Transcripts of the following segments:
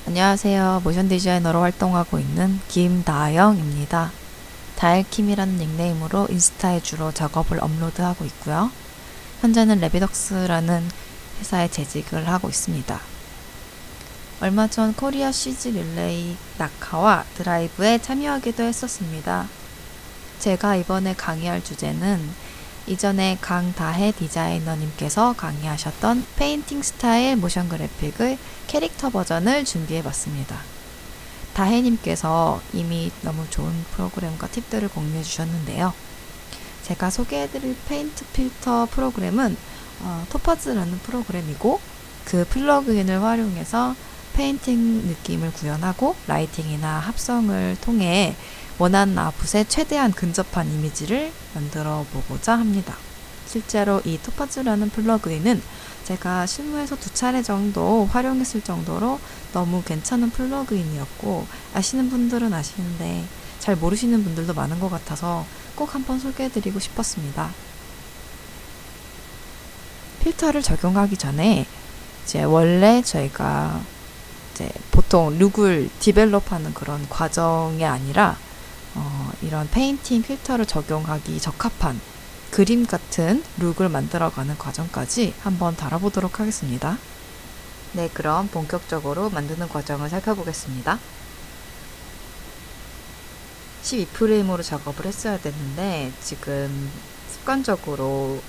안녕하세요. 모션 디자이너로 활동하고 있는 김다영입니다. 다엘킴이라는 닉네임으로 인스타에 주로 작업을 업로드하고 있고요. 현재는 레비덕스라는 회사에 재직을 하고 있습니다. 얼마 전 코리아 CG 릴레이 낙하와 드라이브에 참여하기도 했었습니다. 제가 이번에 강의할 주제는 이전에 강다혜 디자이너님께서 강의하셨던 페인팅 스타일 모션 그래픽의 캐릭터 버전을 준비해봤습니다. 다혜님께서 이미 너무 좋은 프로그램과 팁들을 공유해 주셨는데요. 제가 소개해드릴 페인트 필터 프로그램은 토파즈라는 프로그램이고, 그 플러그인을 활용해서 페인팅 느낌을 구현하고 라이팅이나 합성을 통해 원하는 아웃풋에 최대한 근접한 이미지를 만들어 보고자 합니다. 실제로 이 토파즈라는 플러그인은 제가 실무에서 2차례 정도 활용했을 정도로 너무 괜찮은 플러그인이었고, 아시는 분들은 아시는데 잘 모르시는 분들도 많은 것 같아서 꼭 한번 소개해드리고 싶었습니다. 필터를 적용하기 전에 이제 원래 저희가 이제 보통 룩을 디벨롭하는 그런 과정이 아니라 이런 페인팅 필터를 적용하기 적합한 그림 같은 룩을 만들어가는 과정까지 한번 다뤄보도록 하겠습니다. 네, 그럼 본격적으로 만드는 과정을 살펴보겠습니다. 12프레임으로 작업을 했어야 됐는데 지금 습관적으로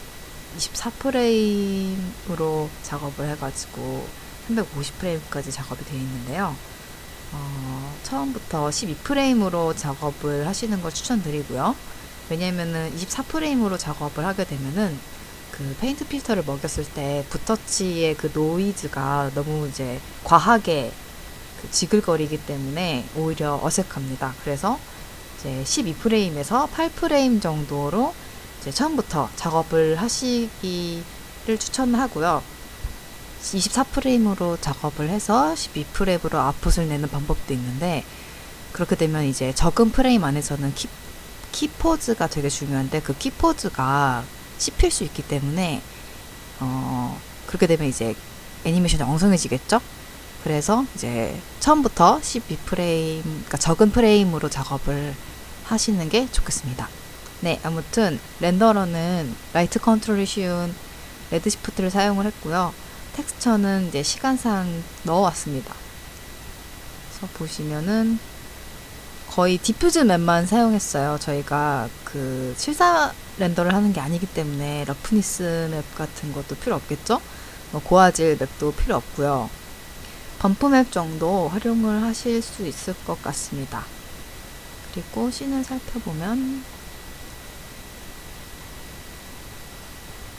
24프레임으로 작업을 해가지고 350프레임까지 작업이 되어 있는데요. 처음부터 12프레임으로 작업을 하시는 걸 추천드리고요. 왜냐면은 24프레임으로 작업을 하게 되면은 그 페인트 필터를 먹였을 때 붓터치의 그 노이즈가 너무 이제 과하게 그 지글거리기 때문에 오히려 어색합니다. 그래서 이제 12프레임에서 8프레임 정도로 이제 처음부터 작업을 하시기를 추천하고요. 24프레임으로 작업을 해서 12프레임으로 아웃풋을 내는 방법도 있는데, 그렇게 되면 이제 적은 프레임 안에서는 키포즈가 되게 중요한데 그 키포즈가 씹힐 수 있기 때문에 그렇게 되면 이제 애니메이션이 엉성해지겠죠? 그래서 이제 처음부터 12프레임, 그러니까 적은 프레임으로 작업을 하시는 게 좋겠습니다. 네, 아무튼 렌더러는 라이트 컨트롤이 쉬운 레드 시프트를 사용을 했고요. 텍스처는 이제 시간상 넣어왔습니다. 그래서 보시면은 거의 디퓨즈 맵만 사용했어요. 저희가 그 실사 렌더를 하는 게 아니기 때문에 러프니스 맵 같은 것도 필요 없겠죠? 고화질 맵도 필요 없고요. 범프 맵 정도 활용을 하실 수 있을 것 같습니다. 그리고 씬을 살펴보면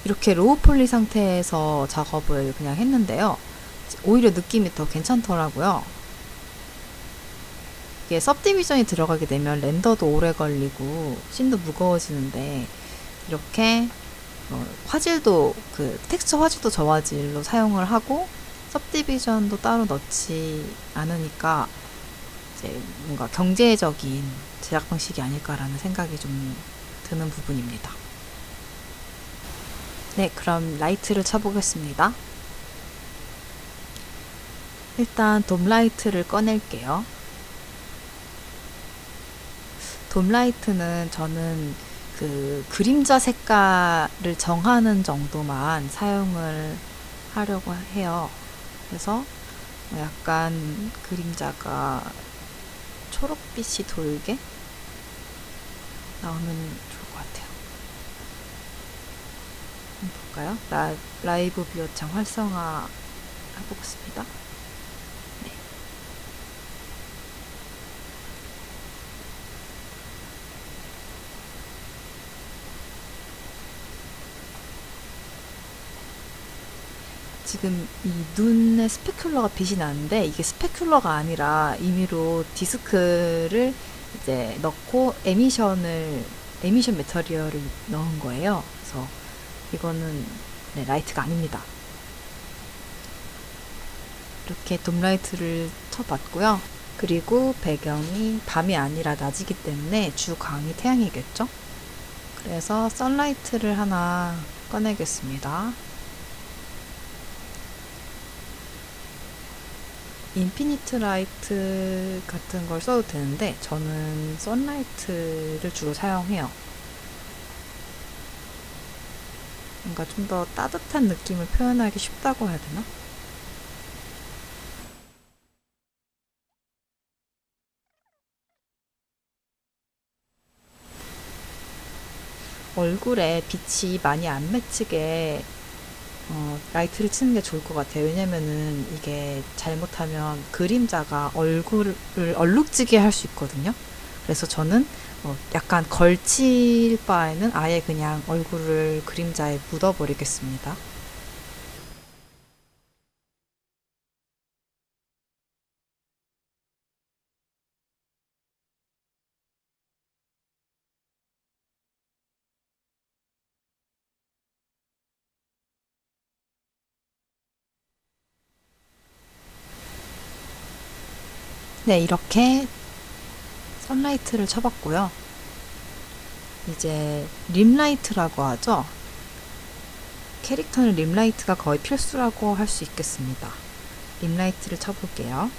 이렇게 로우 폴리 상태에서 작업을 그냥 했는데요. 오히려 느낌이 더 괜찮더라고요. 이게 सब디비전이 들어가게 되면 렌더도 오래 걸리고 씬도 무거워지는데, 이렇게 화질도 그 텍스처 화질도 저화질로 사용을 하고 सब디비전도 따로 넣지 않으니까 이제 뭔가 경제적인 제작 방식이 아닐까라는 생각이 좀 드는 부분입니다. 네, 그럼 라이트를 쳐보겠습니다. 일단 돔라이트를 꺼낼게요. 돔라이트는 저는 그 그림자 색깔을 정하는 정도만 사용을 하려고 해요. 그래서 약간 그림자가 초록빛이 돌게 나오면 좋을 것 같아요. 한번 볼까요? 라이브 뷰어창 활성화 해보겠습니다. 네. 지금 이 눈에 스페큘러가 빛이 나는데 이게 스페큘러가 아니라 임의로 디스크를 이제 넣고 에미션 매터리얼을 넣은 거예요. 그래서 이거는 라이트가 아닙니다. 이렇게 돔라이트를 쳐봤고요. 그리고 배경이 밤이 아니라 낮이기 때문에 주광이 태양이겠죠? 그래서 선라이트를 하나 꺼내겠습니다. 인피니트 라이트 같은 걸 써도 되는데 저는 선라이트를 주로 사용해요. 뭔가 좀 더 따뜻한 느낌을 표현하기 쉽다고 해야 되나? 얼굴에 빛이 많이 안 맺히게 라이트를 치는 게 좋을 것 같아요. 왜냐면은 이게 잘못하면 그림자가 얼굴을 얼룩지게 할 수 있거든요. 그래서 저는 약간 걸칠 바에는 아예 그냥 얼굴을 그림자에 묻어버리겠습니다. 네, 이렇게 선라이트를 쳐봤고요. 이제 림라이트라고 하죠. 캐릭터는 림라이트가 거의 필수라고 할 수 있겠습니다. 림라이트를 쳐볼게요.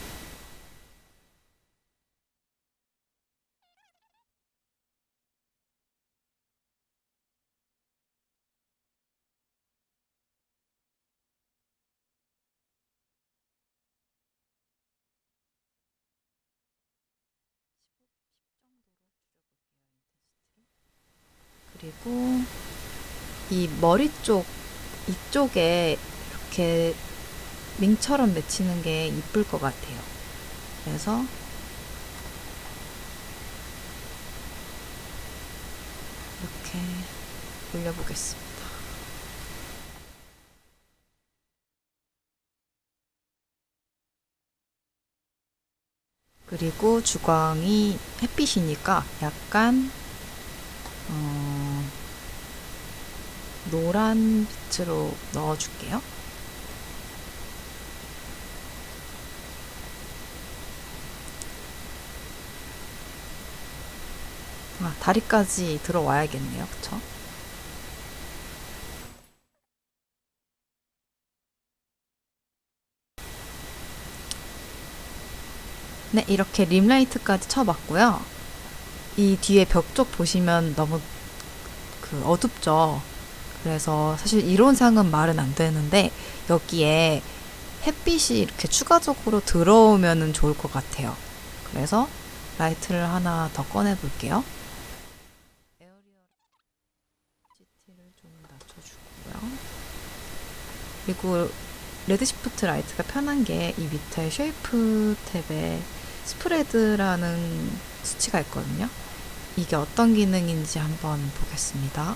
그리고 이 머리 쪽 이쪽에 이렇게 링처럼 맺히는 게 이쁠 것 같아요. 그래서 이렇게 올려보겠습니다. 그리고 주광이 햇빛이니까 약간 노란 빛으로 넣어줄게요. 다리까지 들어와야겠네요. 그쵸? 네, 이렇게 림라이트까지 쳐봤고요. 이 뒤에 벽 쪽 보시면 너무 어둡죠? 그래서 사실 이론상은 말은 안 되는데 여기에 햇빛이 이렇게 추가적으로 들어오면 좋을 것 같아요. 그래서 라이트를 하나 더 꺼내 볼게요. 에어리얼 GT를 좀 낮춰주고요. 그리고 레드 시프트 라이트가 편한 게 이 밑에 쉐이프 탭에 스프레드라는 수치가 있거든요. 이게 어떤 기능인지 한번 보겠습니다.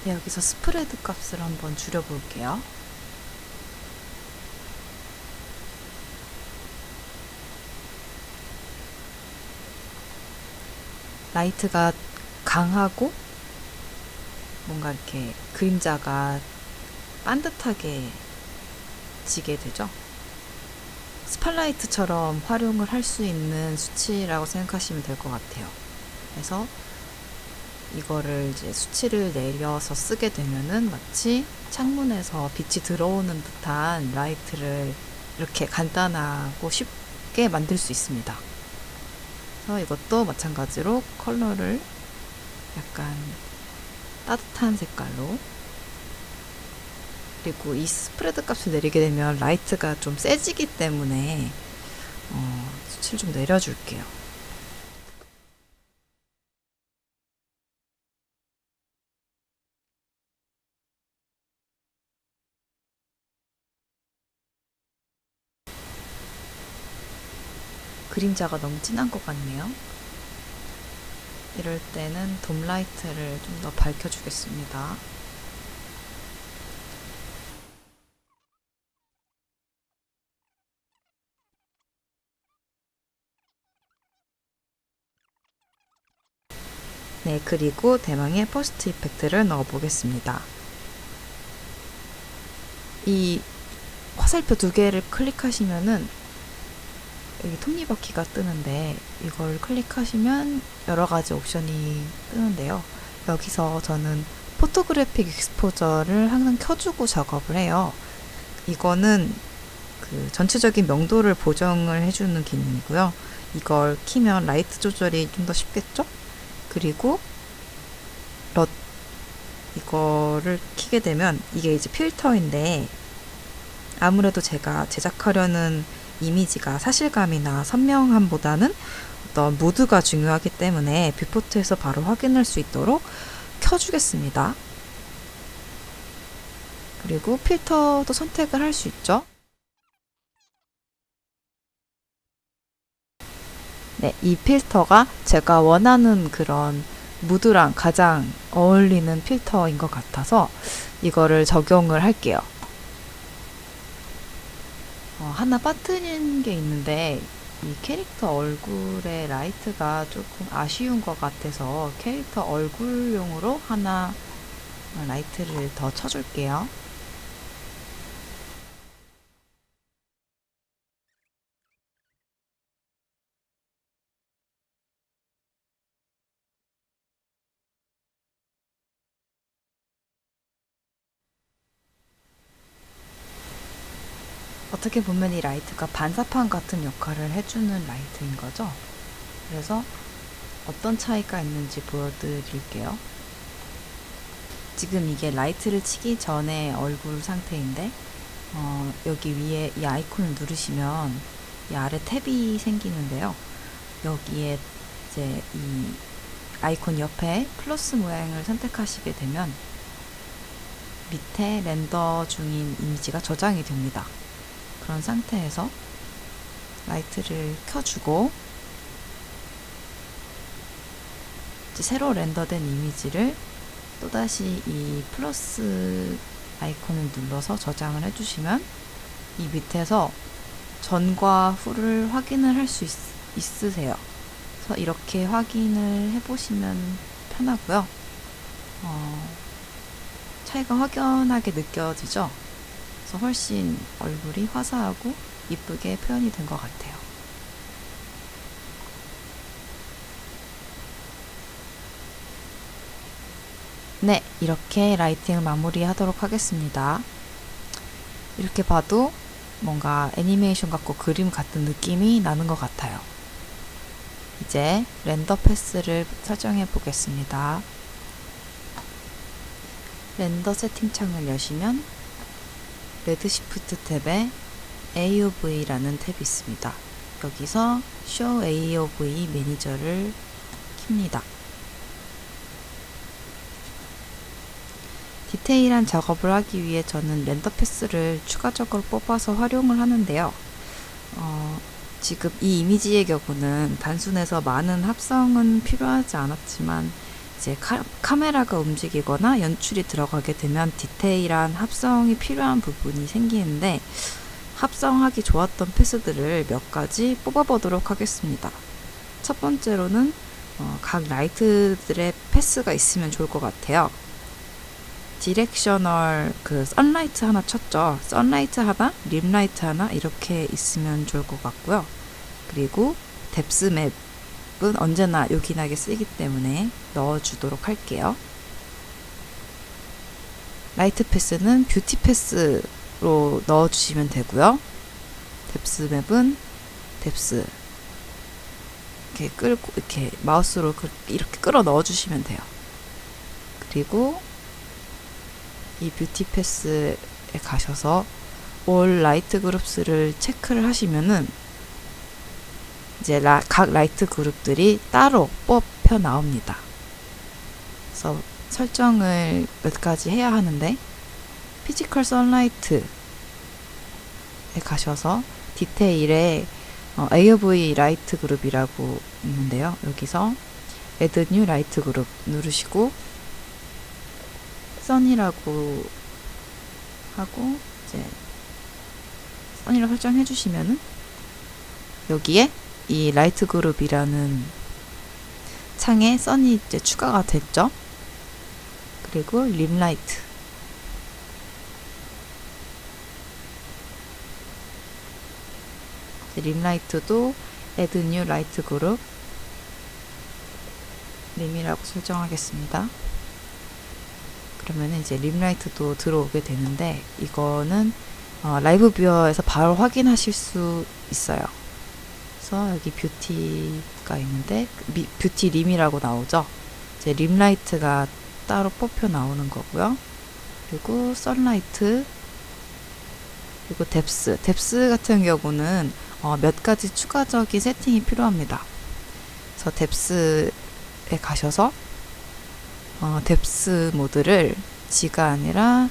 네, 여기서 스프레드 값을 한번 줄여볼게요. 라이트가 강하고 뭔가 이렇게 그림자가 반듯하게 지게 되죠. 스팟라이트처럼 활용을 할 수 있는 수치라고 생각하시면 될 것 같아요. 그래서 이거를 이제 수치를 내려서 쓰게 되면은 마치 창문에서 빛이 들어오는 듯한 라이트를 이렇게 간단하고 쉽게 만들 수 있습니다. 그래서 이것도 마찬가지로 컬러를 약간 따뜻한 색깔로, 그리고 이 스프레드 값을 내리게 되면 라이트가 좀 세지기 때문에 수치를 좀 내려줄게요. 그림자가 너무 진한 것 같네요. 이럴 때는 돔 라이트를 좀 더 밝혀주겠습니다. 네, 그리고 대망의 퍼스트 이펙트를 넣어보겠습니다. 이 화살표 두 개를 클릭하시면은 여기 톱니바퀴가 뜨는데 이걸 클릭하시면 여러 가지 옵션이 뜨는데요. 여기서 저는 포토그래픽 익스포저를 항상 켜주고 작업을 해요. 이거는 그 전체적인 명도를 보정을 해주는 기능이고요. 이걸 키면 라이트 조절이 좀 더 쉽겠죠? 그리고 이거를 키게 되면 이게 이제 필터인데, 아무래도 제가 제작하려는 이미지가 사실감이나 선명함보다는 어떤 무드가 중요하기 때문에 뷰포트에서 바로 확인할 수 있도록 켜주겠습니다. 그리고 필터도 선택을 할 수 있죠. 네, 이 필터가 제가 원하는 그런 무드랑 가장 어울리는 필터인 것 같아서 이거를 적용을 할게요. 하나 빠뜨린 게 있는데, 이 캐릭터 얼굴에 라이트가 조금 아쉬운 것 같아서 캐릭터 얼굴용으로 하나 라이트를 더 쳐줄게요. 어떻게 보면 이 라이트가 반사판 같은 역할을 해주는 라이트인 거죠. 그래서 어떤 차이가 있는지 보여드릴게요. 지금 이게 라이트를 치기 전에 얼굴 상태인데, 여기 위에 이 아이콘을 누르시면 이 아래 탭이 생기는데요. 여기에 이제 이 아이콘 옆에 플러스 모양을 선택하시게 되면 밑에 렌더 중인 이미지가 저장이 됩니다. 그런 상태에서 라이트를 켜주고 이제 새로 렌더된 이미지를 또다시 이 플러스 아이콘을 눌러서 저장을 해주시면 이 밑에서 전과 후를 확인을 할 수 있으세요. 그래서 이렇게 확인을 해보시면 편하고요. 차이가 확연하게 느껴지죠? 그래서 훨씬 얼굴이 화사하고 이쁘게 표현이 된 것 같아요. 네, 이렇게 라이팅을 마무리하도록 하겠습니다. 이렇게 봐도 뭔가 애니메이션 같고 그림 같은 느낌이 나는 것 같아요. 이제 렌더 패스를 설정해 보겠습니다. 렌더 세팅 창을 여시면 레드 시프트 탭에 AOV라는 탭이 있습니다. 여기서 Show AOV 매니저를 킵니다. 디테일한 작업을 하기 위해 저는 렌더 패스를 추가적으로 뽑아서 활용을 하는데요. 지금 이 이미지의 경우는 단순해서 많은 합성은 필요하지 않았지만 이제 카메라가 움직이거나 연출이 들어가게 되면 디테일한 합성이 필요한 부분이 생기는데, 합성하기 좋았던 패스들을 몇 가지 뽑아보도록 하겠습니다. 첫 번째로는 각 라이트들의 패스가 있으면 좋을 것 같아요. 디렉셔널 선라이트 하나 쳤죠. 선라이트 하나, 림라이트 하나 이렇게 있으면 좋을 것 같고요. 그리고 뎁스 맵은 언제나 요긴하게 쓰이기 때문에 넣어주도록 할게요. 라이트 패스는 뷰티 패스로 넣어주시면 되고요. 뎁스 맵은 뎁스 이렇게 끌고 이렇게 마우스로 이렇게 끌어 넣어주시면 돼요. 그리고 이 뷰티 패스에 가셔서 올 라이트 그룹스를 체크를 하시면은 이제 각 라이트 그룹들이 따로 뽑혀 나옵니다. 그래서 설정을 몇 가지 해야 하는데, 피지컬 선라이트에 가셔서 디테일에 AOV 라이트 그룹이라고 있는데요. 여기서 Add New 라이트 그룹 누르시고 선이라고 하고 이제 선이라고 설정해 주시면은 여기에 이 라이트 그룹이라는 창에 선이 이제 추가가 됐죠. 그리고 림라이트 림라이트도 Add New 라이트 그룹 림이라고 설정하겠습니다. 그러면 이제 림라이트도 들어오게 되는데, 이거는 라이브 뷰어에서 바로 확인하실 수 있어요. 그래서 여기 뷰티가 있는데 뷰티 림이라고 나오죠. 이제 림라이트가 따로 뽑혀 나오는 거고요. 그리고 선라이트, 그리고 뎁스 같은 경우는 몇 가지 추가적인 세팅이 필요합니다. 그래서 뎁스에 가셔서 뎁스 모드를 G가 아니라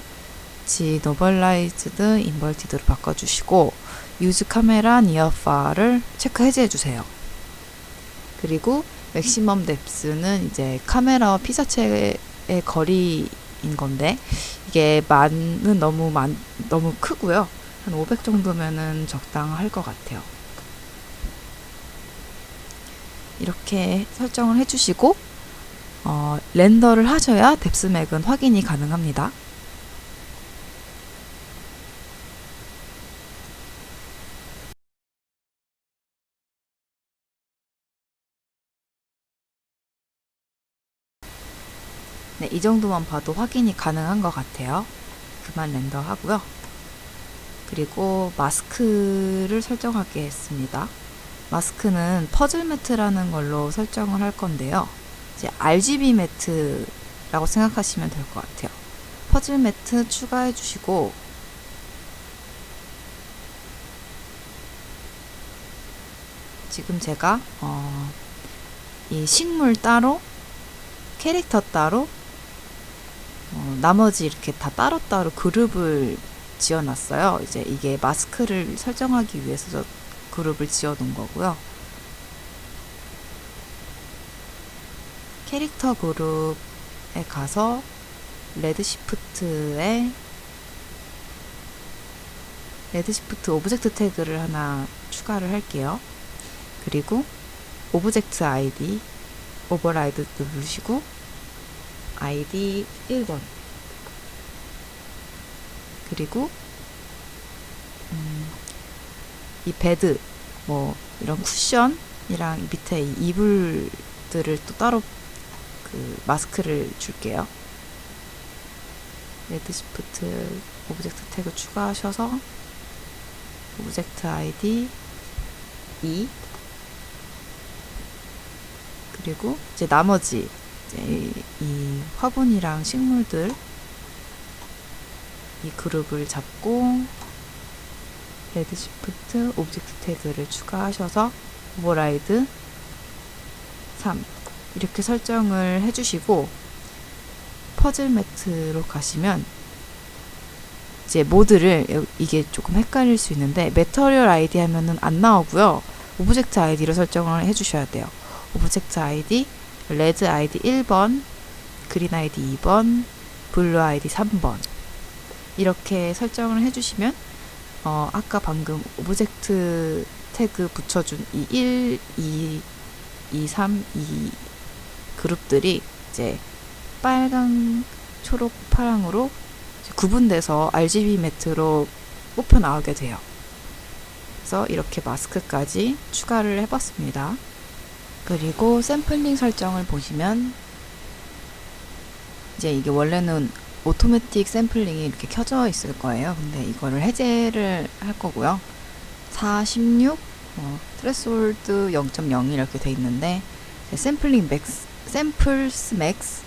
G 노멀라이즈드 인버티드로 바꿔주시고, 유즈 카메라 니어파를 체크 해제해 주세요. 그리고 맥시멈 뎁스는 이제 카메라와 피사체의 거리인 건데, 이게 만은 너무 크고요. 한 500 정도면은 적당할 것 같아요. 이렇게 설정을 해주시고 렌더를 하셔야 뎁스맥은 확인이 가능합니다. 네, 이 정도만 봐도 확인이 가능한 것 같아요. 그만 렌더 하고요. 그리고 마스크를 설정하겠습니다. 마스크는 퍼즐 매트라는 걸로 설정을 할 건데요. 이제 RGB 매트라고 생각하시면 될 것 같아요. 퍼즐 매트 추가해 주시고, 지금 제가 이 식물 따로, 캐릭터 따로, 나머지 이렇게 다 따로따로 그룹을 지어놨어요. 이제 이게 마스크를 설정하기 위해서 그룹을 지어 놓은 거고요. 캐릭터 그룹에 가서 레드 시프트 오브젝트 태그를 하나 추가를 할게요. 그리고 오브젝트 아이디 오버라이드 누르시고 아이디 1번, 그리고 이 베드 이런 쿠션이랑 밑에 이 이불들을 또 따로 그 마스크를 줄게요. 레드 시프트 오브젝트 태그 추가하셔서 오브젝트 아이디 2, 그리고 이제 나머지 이제 이 화분이랑 식물들 이 그룹을 잡고 레드 시프트 오브젝트 태그를 추가하셔서 오버라이드 3 이렇게 설정을 해주시고, 퍼즐 매트로 가시면 이제 모드를, 이게 조금 헷갈릴 수 있는데 매터리얼 아이디 하면은 안 나오고요. 오브젝트 아이디로 설정을 해주셔야 돼요. 오브젝트 아이디 레드 아이디 1번, 그린 아이디 2번, 블루 아이디 3번 이렇게 설정을 해주시면 아까 방금 오브젝트 태그 붙여준 이 1, 2, 3, 2 그룹들이 이제 빨강, 초록, 파랑으로 구분돼서 RGB 매트로 뽑혀 나오게 돼요. 그래서 이렇게 마스크까지 추가를 해봤습니다. 그리고 샘플링 설정을 보시면 이제 이게 원래는 오토매틱 샘플링이 이렇게 켜져 있을 거예요. 근데 이거를 해제를 할 거고요. 46 트레스홀드 0.0 이렇게 돼 있는데 샘플링 맥스, 샘플스 맥스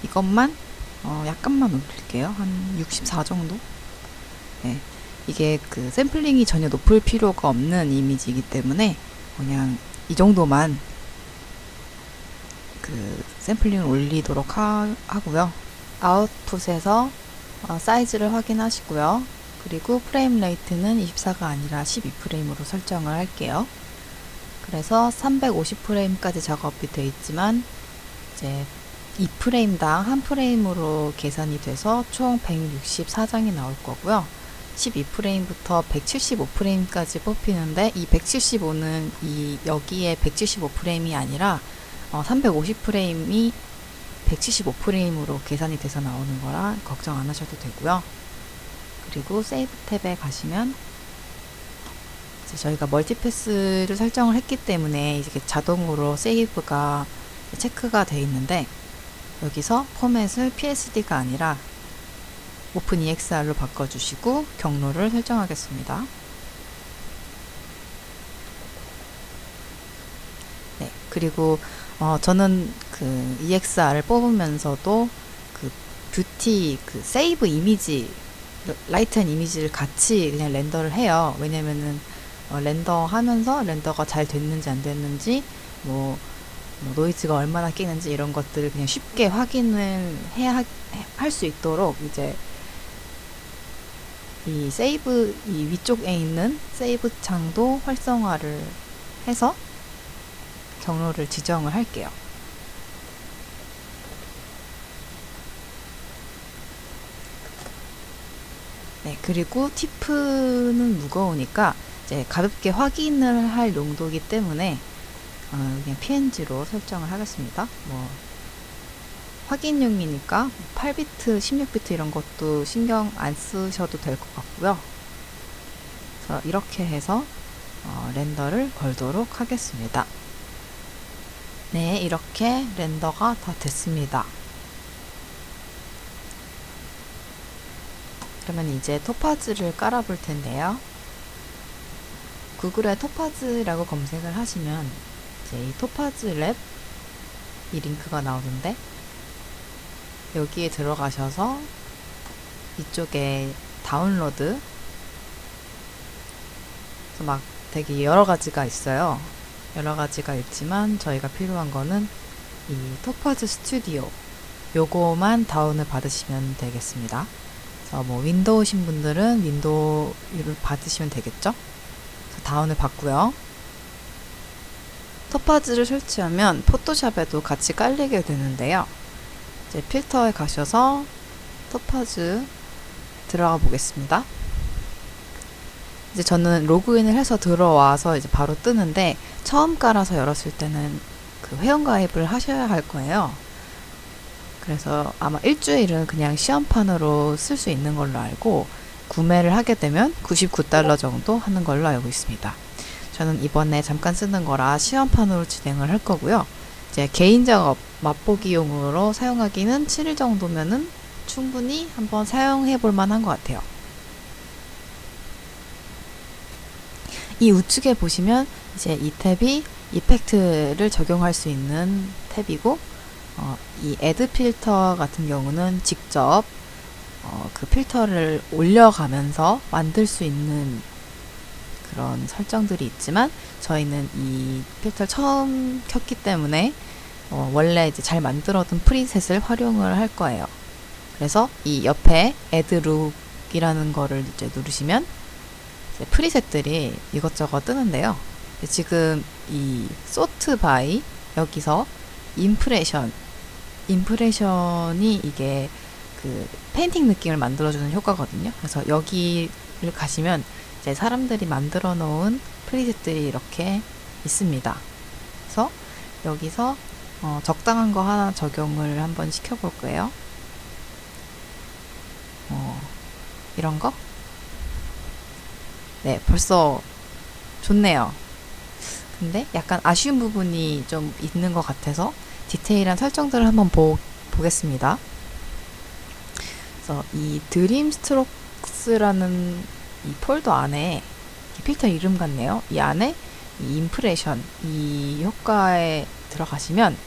이것만 약간만 올릴게요. 한 64 정도. 네, 이게 그 샘플링이 전혀 높을 필요가 없는 이미지이기 때문에 그냥 이 정도만 그 샘플링을 올리도록 하고요. 아웃풋에서 사이즈를 확인하시고요. 그리고 프레임 레이트는 24가 아니라 12프레임으로 설정을 할게요. 그래서 350프레임까지 작업이 되어 있지만 이제 2프레임당 1프레임으로 계산이 돼서 총 164장이 나올 거고요. 12프레임부터 175프레임까지 뽑히는데 이 175는 여기에 175프레임이 아니라 350프레임이 175프레임으로 계산이 돼서 나오는 거라 걱정 안 하셔도 되고요. 그리고 세이브 탭에 가시면 이제 저희가 멀티패스를 설정을 했기 때문에 이게 자동으로 세이브가 체크가 되어 있는데 여기서 포맷을 PSD가 아니라 OpenEXR로 바꿔주시고 경로를 설정하겠습니다. 네, 그리고 저는 그 EXR을 뽑으면서도 그 뷰티 그 세이브 이미지 라이트한 이미지를 같이 그냥 렌더를 해요. 왜냐면은 렌더 하면서 렌더가 잘 됐는지 안 됐는지 뭐 노이즈가 얼마나 끼는지 이런 것들을 그냥 쉽게 확인을 해야 할 수 있도록 이제 이 세이브 이 위쪽에 있는 세이브 창도 활성화를 해서 경로를 지정을 할게요. 네, 그리고 티프는 무거우니까 이제 가볍게 확인을 할 용도이기 때문에 그냥 PNG로 설정을 하겠습니다. 뭐 확인용이니까 8비트, 16비트 이런 것도 신경 안 쓰셔도 될 것 같고요. 그래서 이렇게 해서 렌더를 걸도록 하겠습니다. 네, 이렇게 렌더가 다 됐습니다. 그러면 이제 토파즈를 깔아 볼 텐데요. 구글에 토파즈라고 검색을 하시면 이제 이 토파즈 랩 이 링크가 나오는데 여기에 들어가셔서 이쪽에 다운로드 막 되게 여러 가지가 있어요. 여러 가지가 있지만 저희가 필요한 거는 이 토파즈 스튜디오 요거만 다운을 받으시면 되겠습니다. 그래서 뭐 윈도우신 분들은 윈도우를 받으시면 되겠죠? 다운을 받고요. 토파즈를 설치하면 포토샵에도 같이 깔리게 되는데요. 이제 필터에 가셔서 토파즈 들어가 보겠습니다. 이제 저는 로그인을 해서 들어와서 이제 바로 뜨는데 처음 깔아서 열었을 때는 그 회원가입을 하셔야 할 거예요. 그래서 아마 일주일은 그냥 시험판으로 쓸 수 있는 걸로 알고 구매를 하게 되면 $99 정도 하는 걸로 알고 있습니다. 저는 이번에 잠깐 쓰는 거라 시험판으로 진행을 할 거고요. 이제 개인 작업 맛보기용으로 사용하기는 7일 정도면은 충분히 한번 사용해 볼 만한 것 같아요. 이 우측에 보시면 이제 이 탭이 이펙트를 적용할 수 있는 탭이고 이 애드 필터 같은 경우는 직접 그 필터를 올려가면서 만들 수 있는 그런 설정들이 있지만 저희는 이 필터를 처음 켰기 때문에 원래 이제 잘 만들어둔 프리셋을 활용을 할 거예요. 그래서 이 옆에 Add Look이라는 거를 이제 누르시면 이제 프리셋들이 이것저것 뜨는데요. 지금 이 Sort by 여기서 임프레션이 이게 그 페인팅 느낌을 만들어주는 효과거든요. 그래서 여기를 가시면 이제 사람들이 만들어 놓은 프리셋들이 이렇게 있습니다. 그래서 여기서 적당한 거 하나 적용을 한번 시켜볼 거예요. 이런 거? 네, 벌써 좋네요. 근데 약간 아쉬운 부분이 좀 있는 것 같아서 디테일한 설정들을 한번 보겠습니다. 그래서 이 드림 스트록스라는 이 폴더 안에 이 필터 이름 같네요. 이 안에 이 임프레션 이 효과에 들어가시면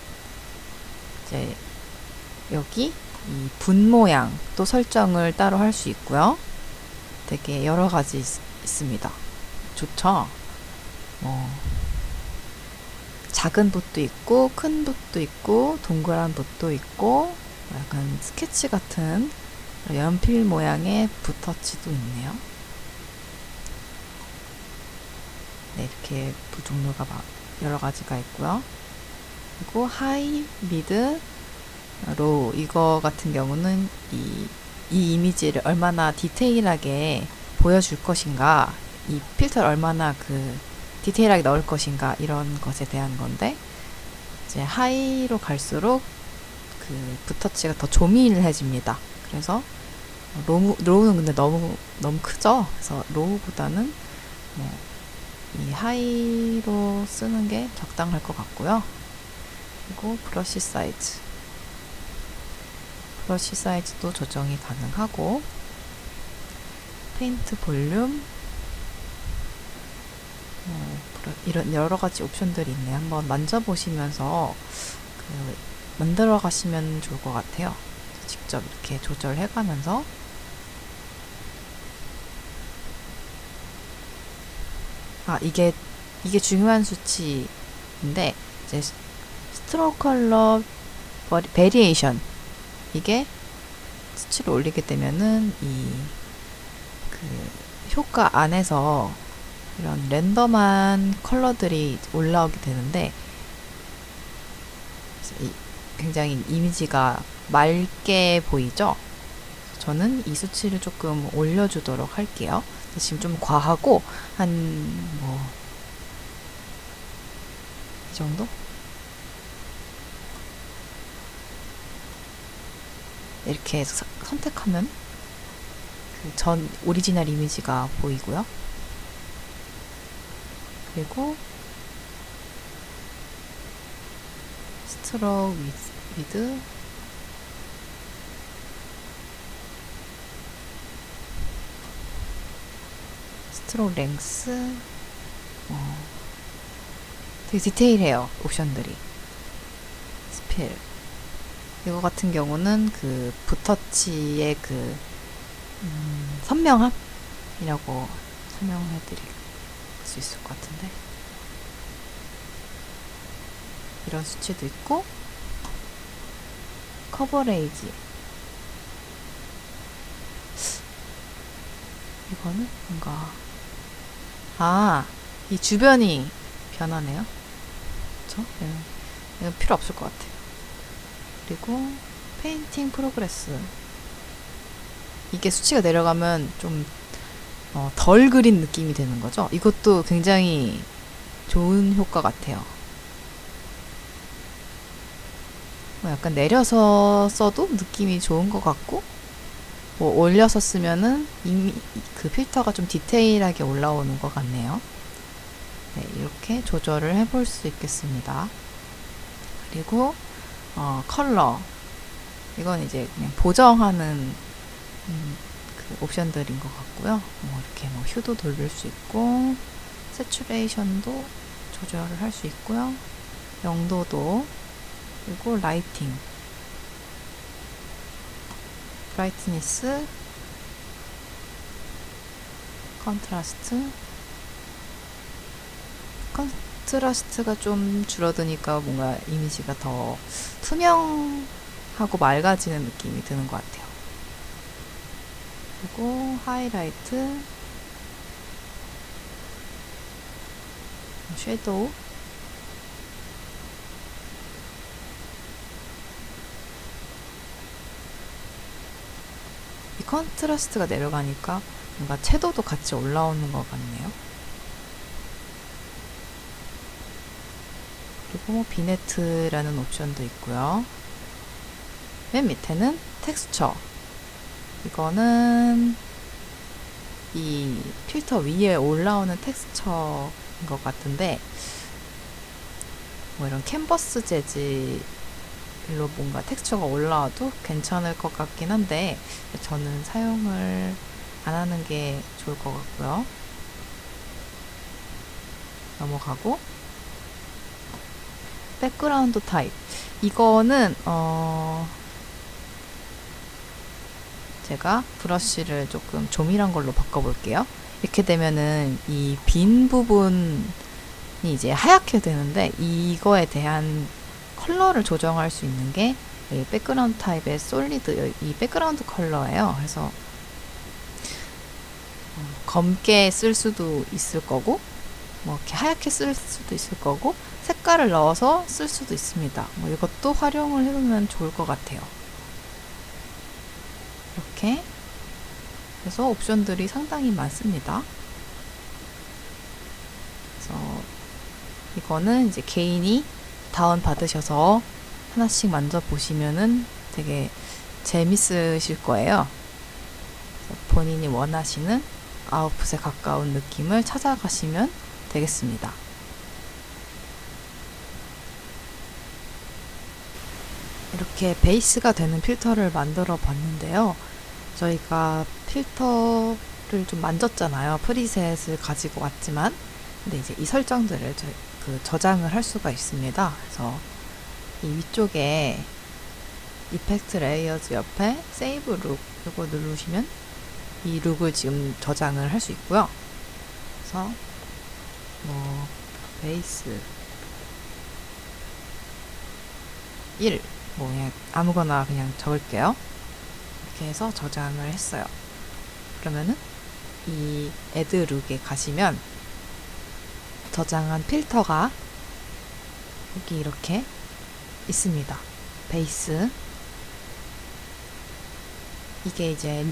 이제 여기 이 분 모양도 설정을 따로 할 수 있고요. 되게 여러 가지 있습니다. 좋죠? 작은 붓도 있고 큰 붓도 있고 동그란 붓도 있고 약간 스케치 같은 연필 모양의 붓터치도 있네요. 네, 이렇게 붓 종류가 여러 가지가 있고요. 그리고 하이, 미드, 로우 이거 같은 경우는 이 이미지를 얼마나 디테일하게 보여줄 것인가, 이 필터를 얼마나 그 디테일하게 넣을 것인가 이런 것에 대한 건데 이제 하이로 갈수록 그 붓터치가 더 조밀해집니다. 그래서 로우는 근데 너무 크죠? 그래서 로우보다는 이 하이로 쓰는 게 적당할 것 같고요. 그리고 브러쉬 사이즈 브러쉬 사이즈도 조정이 가능하고, 페인트 볼륨, 이런 여러 가지 옵션들이 있네. 한번 만져보시면서 만들어 가시면 좋을 것 같아요. 직접 이렇게 조절해가면서. 이게 중요한 수치인데, 이제 스트로크 컬러 베리에이션, 이게 수치를 올리게 되면은 효과 안에서 이런 랜덤한 컬러들이 올라오게 되는데, 굉장히 이미지가 맑게 보이죠? 저는 이 수치를 조금 올려주도록 할게요. 지금 좀 과하고, 이 정도? 이렇게 해서 선택하면 전 오리지널 이미지가 보이고요. 그리고 스트로크 위드, 스트로크 랭스, 되게 디테일해요, 옵션들이. 스필, 이거 같은 경우는 붓터치의 선명함이라고 설명해 드릴 수 있을 것 같은데, 이런 수치도 있고, 커버레이지, 이거는 뭔가 이 주변이 변하네요. 그쵸? 이건 필요 없을 것 같아요. 그리고 페인팅 프로그레스, 이게 수치가 내려가면 좀 덜 그린 느낌이 되는 거죠. 이것도 굉장히 좋은 효과 같아요. 약간 내려서 써도 느낌이 좋은 것 같고, 올려서 쓰면은 이미 필터가 좀 디테일하게 올라오는 것 같네요. 네, 이렇게 조절을 해볼 수 있겠습니다. 그리고 컬러, 이건 이제 그냥 보정하는 옵션들인 것 같고요. 이렇게 휴도 돌릴 수 있고, 세츄레이션도 조절을 할 수 있고요. 영도도, 그리고 라이팅, 브라이트니스, 컨트라스트가 좀 줄어드니까 뭔가 이미지가 더 투명하고 맑아지는 느낌이 드는 것 같아요. 그리고 하이라이트, 섀도우, 이 컨트라스트가 내려가니까 뭔가 채도도 같이 올라오는 것 같네요. 그리고 비네트라는 옵션도 있고요. 맨 밑에는 텍스처, 이거는 이 필터 위에 올라오는 텍스처인 것 같은데, 이런 캔버스 재질로 뭔가 텍스처가 올라와도 괜찮을 것 같긴 한데, 저는 사용을 안 하는 게 좋을 것 같고요. 넘어가고, 백그라운드 타입, 이거는 제가 브러쉬를 조금 조밀한 걸로 바꿔볼게요. 이렇게 되면은 이 빈 부분이 이제 하얗게 되는데, 이거에 대한 컬러를 조정할 수 있는 게 이 백그라운드 타입의 솔리드, 이 백그라운드 컬러예요. 그래서 검게 쓸 수도 있을 거고, 이렇게 하얗게 쓸 수도 있을 거고, 색깔을 넣어서 쓸 수도 있습니다. 이것도 활용을 해보면 좋을 것 같아요. 이렇게 그래서 옵션들이 상당히 많습니다. 그래서 이거는 이제 개인이 다운 받으셔서 하나씩 만져보시면은 되게 재밌으실 거예요. 본인이 원하시는 아웃풋에 가까운 느낌을 찾아가시면 되겠습니다. 이렇게 베이스가 되는 필터를 만들어 봤는데요. 저희가 필터를 좀 만졌잖아요. 프리셋을 가지고 왔지만, 근데 이제 이 설정들을 저장을 할 수가 있습니다. 그래서 이 위쪽에 이펙트 레이어즈 옆에 세이브 룩 이거 누르시면 이 룩을 지금 저장을 할 수 있고요. 그래서 뭐 베이스 1 뭐 그냥 아무거나 그냥 적을게요. 이렇게 해서 저장을 했어요. 그러면은 이 애드 룩에 가시면 저장한 필터가 여기 이렇게 있습니다. 베이스. 이게 이제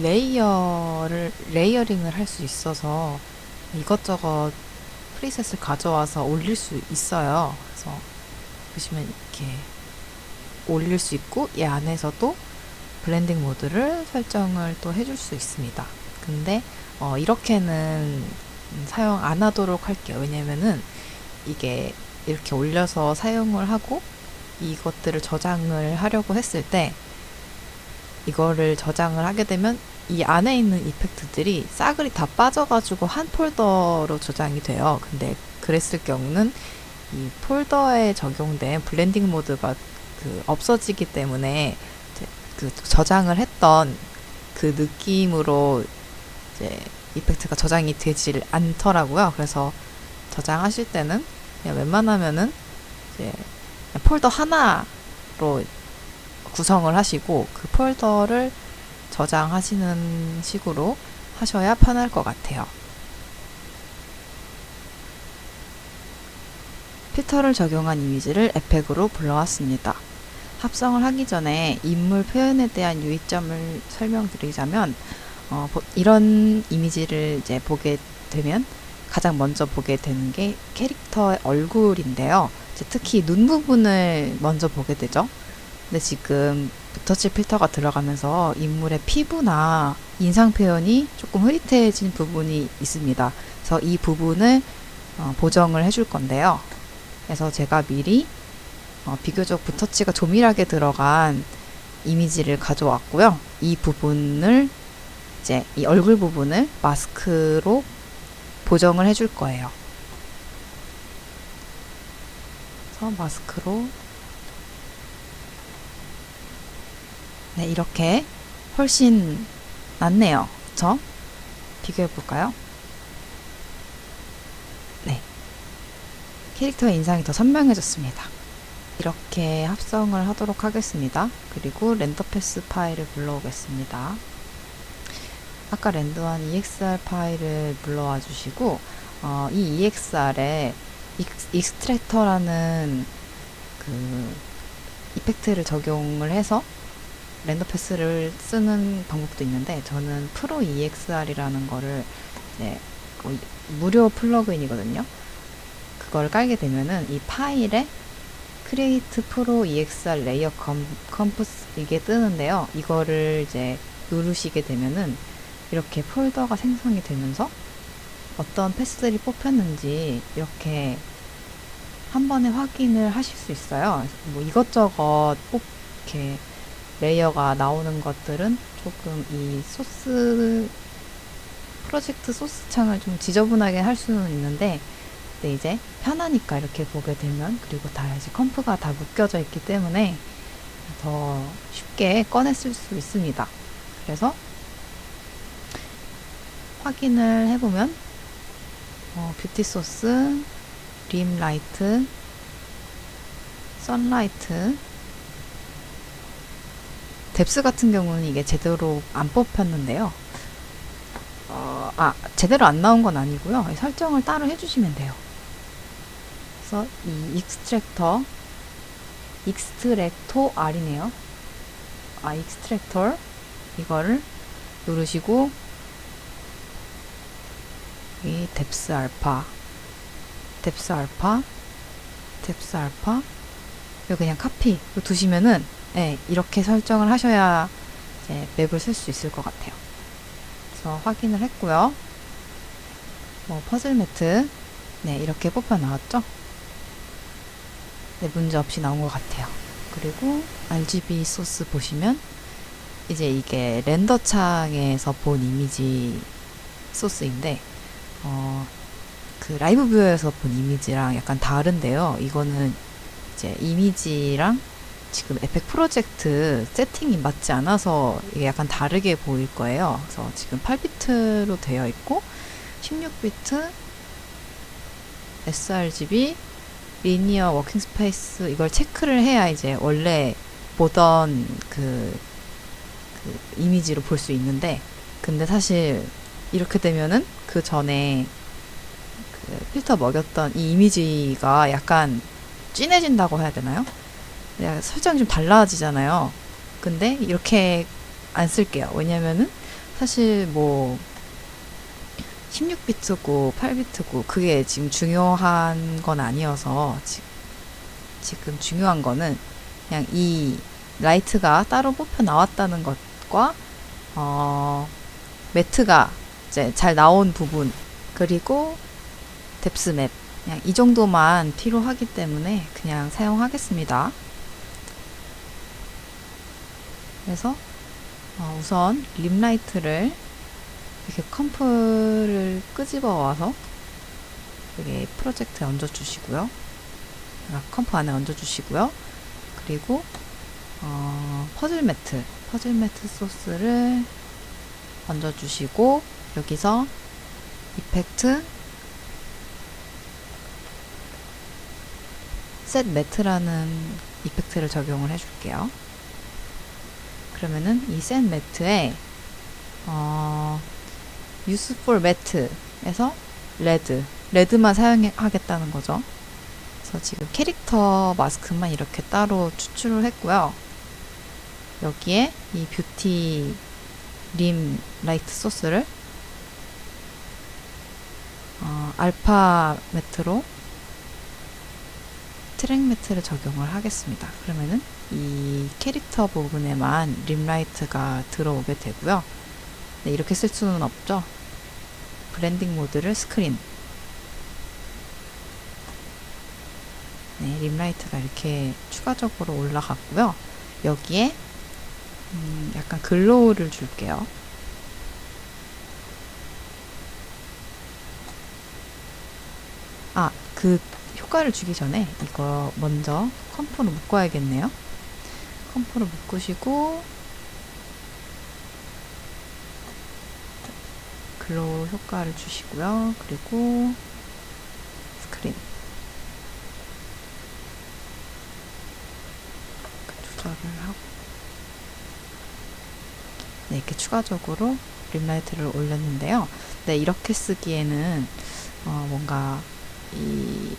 레이어링을 할 수 있어서 이것저것 프리셋을 가져와서 올릴 수 있어요. 그래서 보시면 이렇게 올릴 수 있고, 이 안에서도 블렌딩 모드를 설정을 또 해줄 수 있습니다. 근데 이렇게는 사용 안 하도록 할게요. 왜냐면은 이게 이렇게 올려서 사용을 하고 이것들을 저장을 하려고 했을 때 이거를 저장을 하게 되면 이 안에 있는 이펙트들이 싸그리 다 빠져가지고 한 폴더로 저장이 돼요. 근데 그랬을 경우는 이 폴더에 적용된 블렌딩 모드가 없어지기 때문에 저장을 했던 그 느낌으로 이제 이펙트가 저장이 되질 않더라고요. 그래서 저장하실 때는 그냥 웬만하면은 이제 폴더 하나로 구성을 하시고 그 폴더를 저장하시는 식으로 하셔야 편할 것 같아요. 필터를 적용한 이미지를 에펙으로 불러왔습니다. 합성을 하기 전에 인물 표현에 대한 유의점을 설명드리자면 이런 이미지를 이제 보게 되면 가장 먼저 보게 되는 게 캐릭터의 얼굴인데요. 특히 눈 부분을 먼저 보게 되죠. 근데 지금 붓터치 필터가 들어가면서 인물의 피부나 인상 표현이 조금 흐릿해진 부분이 있습니다. 그래서 이 부분을 보정을 해줄 건데요. 그래서 제가 미리 비교적 붓터치가 조밀하게 들어간 이미지를 가져왔고요. 이 부분을 이제 이 얼굴 부분을 마스크로 보정을 해줄 거예요. 그래서 마스크로 네, 이렇게 훨씬 낫네요. 그쵸? 비교해 볼까요? 네, 캐릭터의 인상이 더 선명해졌습니다. 이렇게 합성을 하도록 하겠습니다. 그리고 렌더 패스 파일을 불러오겠습니다. 아까 렌더한 EXR 파일을 불러와 주시고 이 EXR에 익스트랙터라는 그 이펙트를 적용을 해서 렌더 패스를 쓰는 방법도 있는데, 저는 프로 EXR이라는 거를 이제 무료 플러그인이거든요. 그걸 깔게 되면은 이 파일에 크리에이트 프로 EXR 레이어 컴프스 이게 뜨는데요. 이거를 이제 누르시게 되면은 이렇게 폴더가 생성이 되면서 어떤 패스들이 뽑혔는지 이렇게 한 번에 확인을 하실 수 있어요. 뭐 이것저것 이렇게 레이어가 나오는 것들은 조금 이 프로젝트 소스 창을 좀 지저분하게 할 수는 있는데, 근데 이제 편하니까 이렇게 보게 되면, 그리고 다 이제 컴프가 다 묶여져 있기 때문에 더 쉽게 꺼내 쓸 수 있습니다. 그래서 확인을 해보면 뷰티 소스, 림 라이트, 선라이트, 뎁스 같은 경우는 이게 제대로 안 뽑혔는데요. 제대로 안 나온 건 아니고요. 설정을 따로 해주시면 돼요. 그래서 이 익스트랙터 R이네요. 익스트랙터 이거를 누르시고 이 뎁스 알파 이거 그냥 카피 두시면은 이렇게 설정을 하셔야 이제 맵을 쓸 수 있을 것 같아요. 그래서 확인을 했고요. 퍼즐 매트 이렇게 뽑혀 나왔죠? 네, 문제 없이 나온 것 같아요. 그리고 RGB 소스 보시면 이제 이게 렌더 창에서 본 이미지 소스인데 그 라이브 뷰어에서 본 이미지랑 약간 다른데요. 이거는 이제 이미지랑 지금 에펙 프로젝트 세팅이 맞지 않아서 이게 약간 다르게 보일 거예요. 그래서 지금 8비트로 되어 있고 16비트 sRGB 리니어 워킹 스페이스 이걸 체크를 해야 이제 원래 보던 그 이미지로 볼 수 있는데, 근데 사실 이렇게 되면은 그 전에 그 필터 먹였던 이 이미지가 약간 진해진다고 해야 되나요? 설정이 좀 달라지잖아요. 근데 이렇게 안 쓸게요. 왜냐면은 사실 뭐 16비트고 8비트고 그게 지금 중요한 건 아니어서 지금 중요한 거는 그냥 이 라이트가 따로 뽑혀 나왔다는 것과 매트가 이제 잘 나온 부분, 그리고 뎁스 맵, 그냥 이 정도만 필요하기 때문에 그냥 사용하겠습니다. 그래서 우선 림라이트를 이렇게 컴프를 끄집어 와서 여기 프로젝트에 얹어 주시고요. 컴프 안에 얹어 주시고요. 그리고 퍼즐 매트 소스를 얹어 주시고, 여기서 이펙트 셋 매트라는 이펙트를 적용을 해 줄게요. 그러면은 이 셋 매트에 use for matt에서 레드만 사용하겠다는 거죠. 그래서 지금 캐릭터 마스크만 이렇게 따로 추출을 했고요. 여기에 이 뷰티 림 라이트 소스를 알파 매트로 트랙 매트를 적용을 하겠습니다. 그러면은 이 캐릭터 부분에만 림 라이트가 들어오게 되고요. 네, 이렇게 쓸 수는 없죠. 블렌딩 모드를 스크린. 네, 림라이트가 이렇게 추가적으로 올라갔고요. 여기에 약간 글로우를 줄게요. 그 효과를 주기 전에 이거 먼저 컴프로 묶어야겠네요. 컴프로 묶으시고 글로우 효과를 주시고요. 그리고 스크린 조절을 하고, 네, 이렇게 추가적으로 림라이트를 올렸는데요. 네, 이렇게 쓰기에는 뭔가 이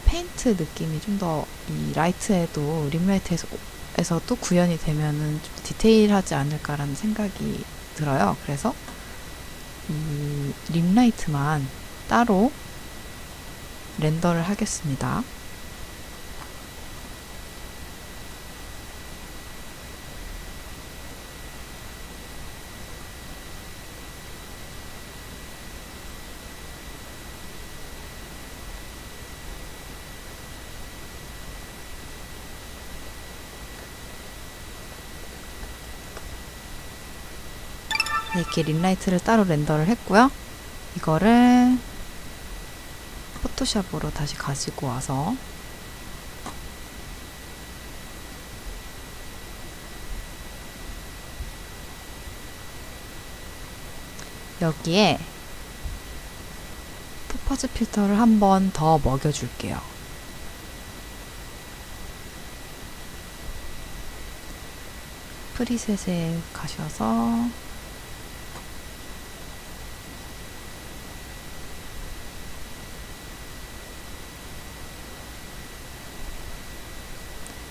페인트 느낌이 좀 더 이 라이트에도 림라이트에서도 구현이 되면은 좀 디테일하지 않을까라는 생각이 들어요. 그래서 이 림라이트만 따로 렌더를 하겠습니다. 네, 이렇게 림라이트를 따로 렌더를 했고요. 이거를 포토샵으로 다시 가지고 와서 여기에 토퍼즈 필터를 한 번 더 먹여줄게요. 프리셋에 가셔서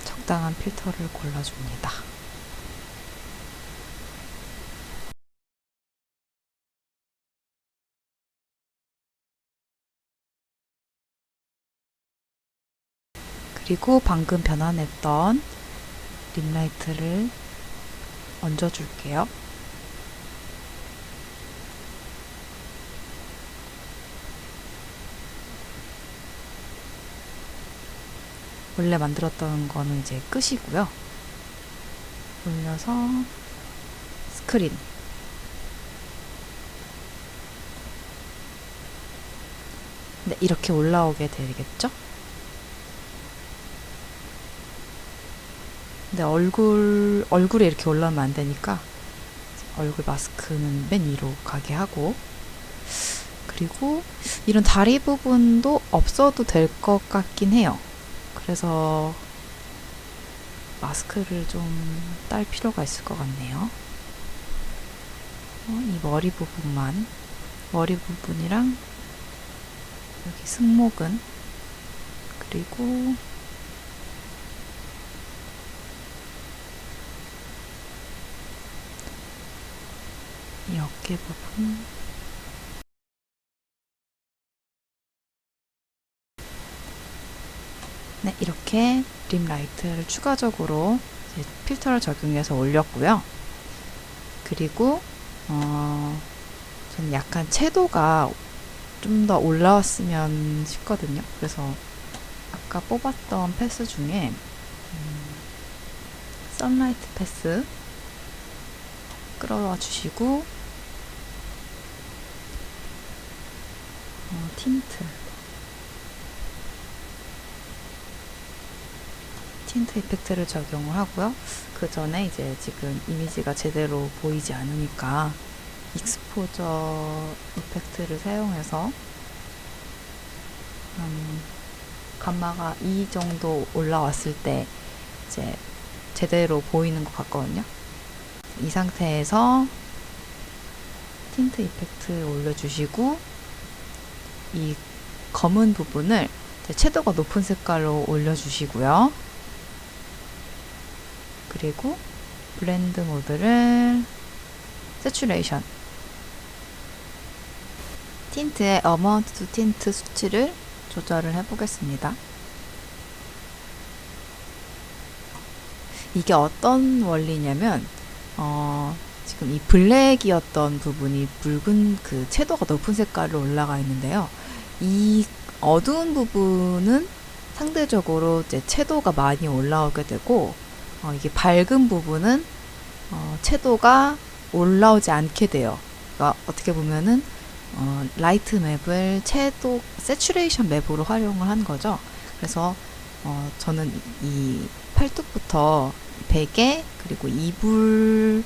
적당한 필터를 골라줍니다. 그리고 방금 변환했던 림라이트를 얹어줄게요. 원래 만들었던 거는 이제 끝이고요. 올려서 스크린. 네, 이렇게 올라오게 되겠죠? 근데 얼굴에 이렇게 올라오면 안 되니까 얼굴 마스크는 맨 위로 가게 하고, 그리고 이런 다리 부분도 없어도 될 것 같긴 해요. 그래서 마스크를 좀 딸 필요가 있을 것 같네요. 이 머리 부분이랑 여기 승모근, 그리고 이 어깨 부분, 네, 이렇게 림 라이트를 추가적으로 이제 필터를 적용해서 올렸고요. 그리고 저는 약간 채도가 좀 더 올라왔으면 싶거든요. 그래서 아까 뽑았던 패스 중에 선라이트 패스 끌어와 주시고, 틴트 이펙트를 적용을 하고요. 그 전에 이제 지금 이미지가 제대로 보이지 않으니까 익스포저 이펙트를 사용해서 감마가 2 정도 올라왔을 때 이제 제대로 보이는 것 같거든요. 이 상태에서 틴트 이펙트를 올려주시고, 이 검은 부분을 채도가 높은 색깔로 올려주시고요. 그리고 블렌드 모드를 세츄레이션, 틴트의 어마운트 투 틴트 수치를 조절을 해보겠습니다. 이게 어떤 원리냐면 지금 이 블랙이었던 부분이 붉은 그 채도가 높은 색깔로 올라가 있는데요. 이 어두운 부분은 상대적으로 이제 채도가 많이 올라오게 되고, 이게 밝은 부분은 채도가 올라오지 않게 돼요. 그러니까 어떻게 보면은 라이트 맵을 채도 세츄레이션 맵으로 활용을 한 거죠. 그래서 저는 이 팔뚝부터 베개 그리고 이불의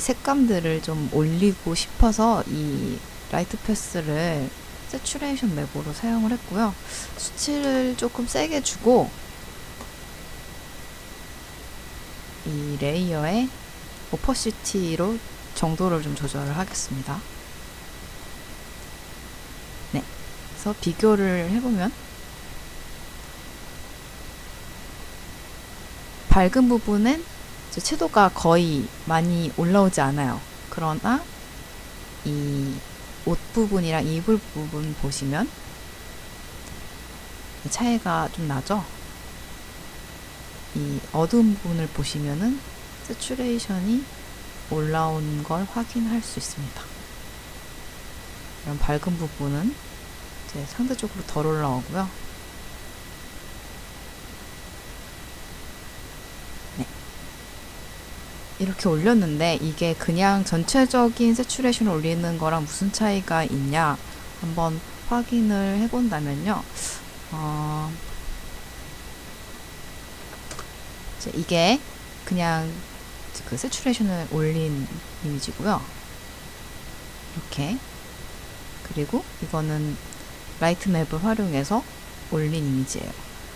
색감들을 좀 올리고 싶어서 이 라이트 패스를 세츄레이션 맵으로 사용을 했고요. 수치를 조금 세게 주고 이 레이어의 오퍼시티로 정도를 좀 조절을 하겠습니다. 네, 그래서 비교를 해보면 밝은 부분은 채도가 거의 많이 올라오지 않아요. 그러나 이 옷 부분이랑 이불 부분 보시면 차이가 좀 나죠? 이 어두운 부분을 보시면은 세츄레이션이 올라온 걸 확인할 수 있습니다. 이런 밝은 부분은 이제 상대적으로 덜 올라오고요. 네. 이렇게 올렸는데 이게 그냥 전체적인 세츄레이션을 올리는 거랑 무슨 차이가 있냐 한번 확인을 해본다면요. 이게 그냥 그 세츄레이션을 올린 이미지고요. 이렇게. 그리고 이거는 라이트 맵을 활용해서 올린 이미지예요.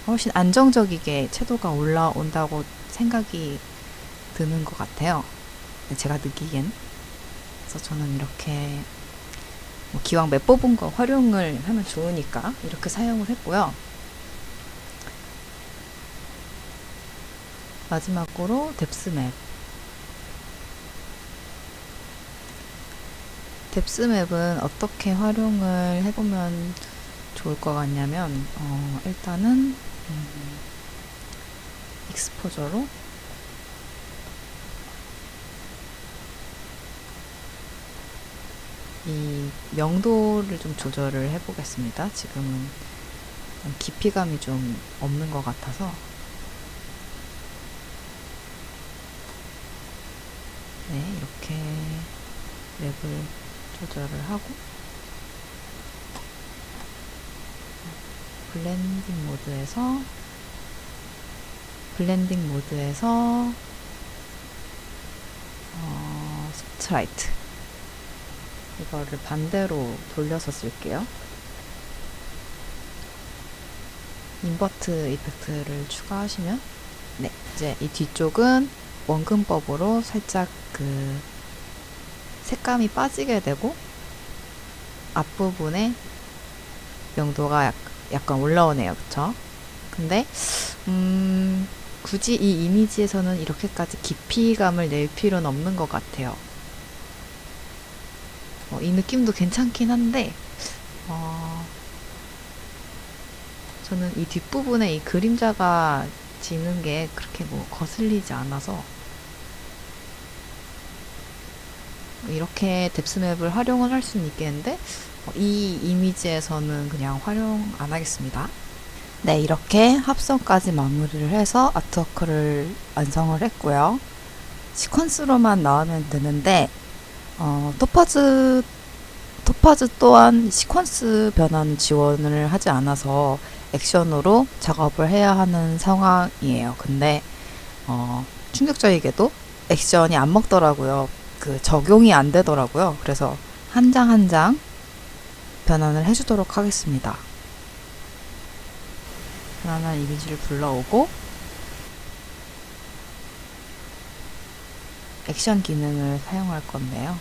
훨씬 안정적이게 채도가 올라온다고 생각이 드는 것 같아요. 제가 느끼기엔. 그래서 저는 이렇게 기왕 맵 뽑은 거 활용을 하면 좋으니까 이렇게 사용을 했고요. 마지막으로 뎁스맵. 뎁스맵은 어떻게 활용을 해보면 좋을 것 같냐면 일단은 익스포저로 이 명도를 좀 조절을 해보겠습니다. 지금은 깊이감이 좀 없는 것 같아서 네, 이렇게 랩을 조절을 하고 블렌딩 모드에서 스프라이트 이거를 반대로 돌려서 쓸게요. 인버트 이펙트를 추가하시면 네, 이제 이 뒤쪽은 원근법으로 살짝 그 색감이 빠지게 되고 앞부분에 명도가 약간 올라오네요. 그쵸? 근데 굳이 이 이미지에서는 이렇게까지 깊이감을 낼 필요는 없는 것 같아요. 이 느낌도 괜찮긴 한데 저는 이 뒷부분에 이 그림자가 지는 게 그렇게 뭐 거슬리지 않아서 이렇게 뎁스맵을 활용을 할 수는 있겠는데 이 이미지에서는 그냥 활용 안 하겠습니다. 네, 이렇게 합성까지 마무리를 해서 아트워크를 완성을 했고요. 시퀀스로만 나오면 되는데 토파즈 또한 시퀀스 변환 지원을 하지 않아서 액션으로 작업을 해야 하는 상황이에요. 근데 충격적이게도 액션이 안 먹더라고요. 그 적용이 안 되더라고요. 그래서 한 장 한 장 변환을 해주도록 하겠습니다. 변환한 이미지를 불러오고 액션 기능을 사용할 건데요.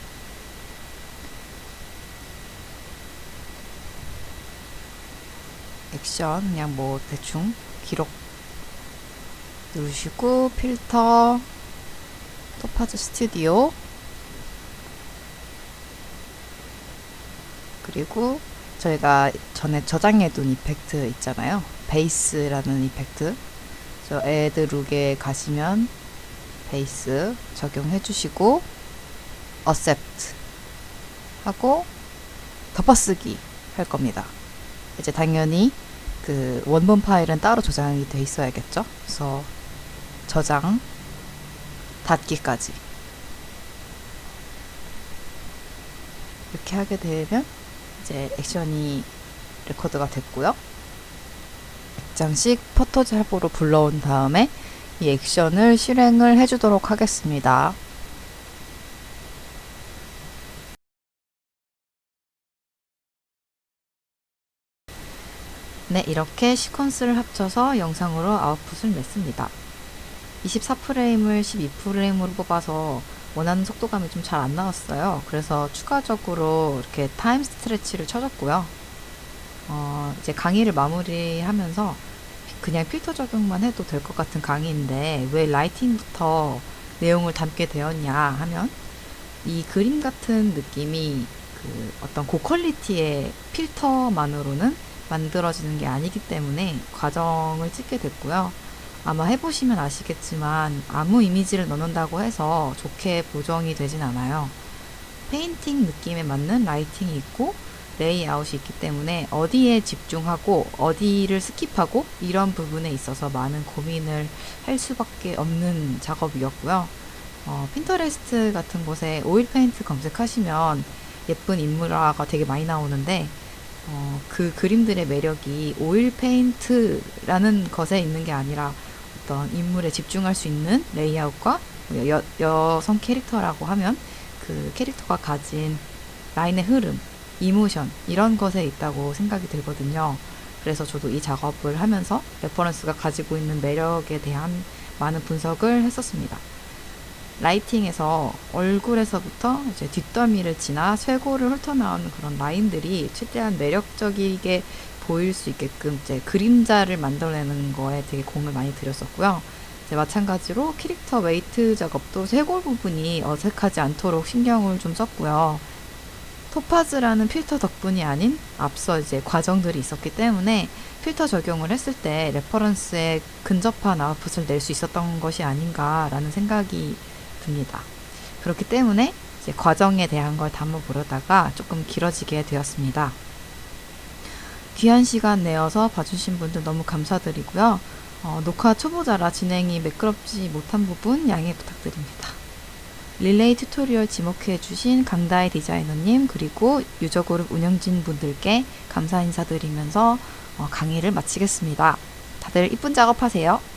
액션 그냥 뭐 대충 기록 누르시고 필터 토파즈 스튜디오 그리고 저희가 전에 저장해둔 이펙트 있잖아요. 베이스라는 이펙트 저 애드 룩에 가시면 베이스 적용해 주시고 어셉트 하고 덮어쓰기 할 겁니다. 이제 당연히 그 원본 파일은 따로 저장이 돼 있어야겠죠. 그래서 저장 닫기까지 이렇게 하게 되면 이제 액션이 레코드가 됐고요. 100장씩 포토잡으로 불러온 다음에 이 액션을 실행을 해주도록 하겠습니다. 네, 이렇게 시퀀스를 합쳐서 영상으로 아웃풋을 냈습니다. 24프레임을 12프레임으로 뽑아서 원하는 속도감이 좀 잘 안 나왔어요. 그래서 추가적으로 이렇게 타임 스트레치를 쳐줬고요. 이제 강의를 마무리하면서 그냥 필터 적용만 해도 될 것 같은 강의인데 왜 라이팅부터 내용을 담게 되었냐 하면 이 그림 같은 느낌이 그 어떤 고퀄리티의 필터만으로는 만들어지는 게 아니기 때문에 과정을 찍게 됐고요. 아마 해보시면 아시겠지만 아무 이미지를 넣는다고 해서 좋게 보정이 되진 않아요. 페인팅 느낌에 맞는 라이팅이 있고 레이아웃이 있기 때문에 어디에 집중하고 어디를 스킵하고 이런 부분에 있어서 많은 고민을 할 수밖에 없는 작업이었고요. 핀터레스트 같은 곳에 오일 페인트 검색하시면 예쁜 인물화가 되게 많이 나오는데 그 그림들의 매력이 오일 페인트라는 것에 있는 게 아니라 어떤 인물에 집중할 수 있는 레이아웃과 여성 캐릭터라고 하면 그 캐릭터가 가진 라인의 흐름, 이모션 이런 것에 있다고 생각이 들거든요. 그래서 저도 이 작업을 하면서 레퍼런스가 가지고 있는 매력에 대한 많은 분석을 했었습니다. 라이팅에서 얼굴에서부터 이제 뒷덜미를 지나 쇄골을 훑어나오는 그런 라인들이 최대한 매력적이게 보일 수 있게끔 이제 그림자를 만들어내는 거에 되게 공을 많이 들였었고요. 이제 마찬가지로 캐릭터 웨이트 작업도 쇄골 부분이 어색하지 않도록 신경을 좀 썼고요. 토파즈라는 필터 덕분이 아닌 앞서 이제 과정들이 있었기 때문에 필터 적용을 했을 때 레퍼런스에 근접한 아웃풋을 낼 수 있었던 것이 아닌가라는 생각이 듭니다. 그렇기 때문에 이제 과정에 대한 걸 담아보려다가 조금 길어지게 되었습니다. 귀한 시간 내어서 봐주신 분들 너무 감사드리고요. 녹화 초보자라 진행이 매끄럽지 못한 부분 양해 부탁드립니다. 릴레이 튜토리얼 지목해주신 강다혜 디자이너님 그리고 유저그룹 운영진 분들께 감사 인사드리면서 강의를 마치겠습니다. 다들 이쁜 작업하세요.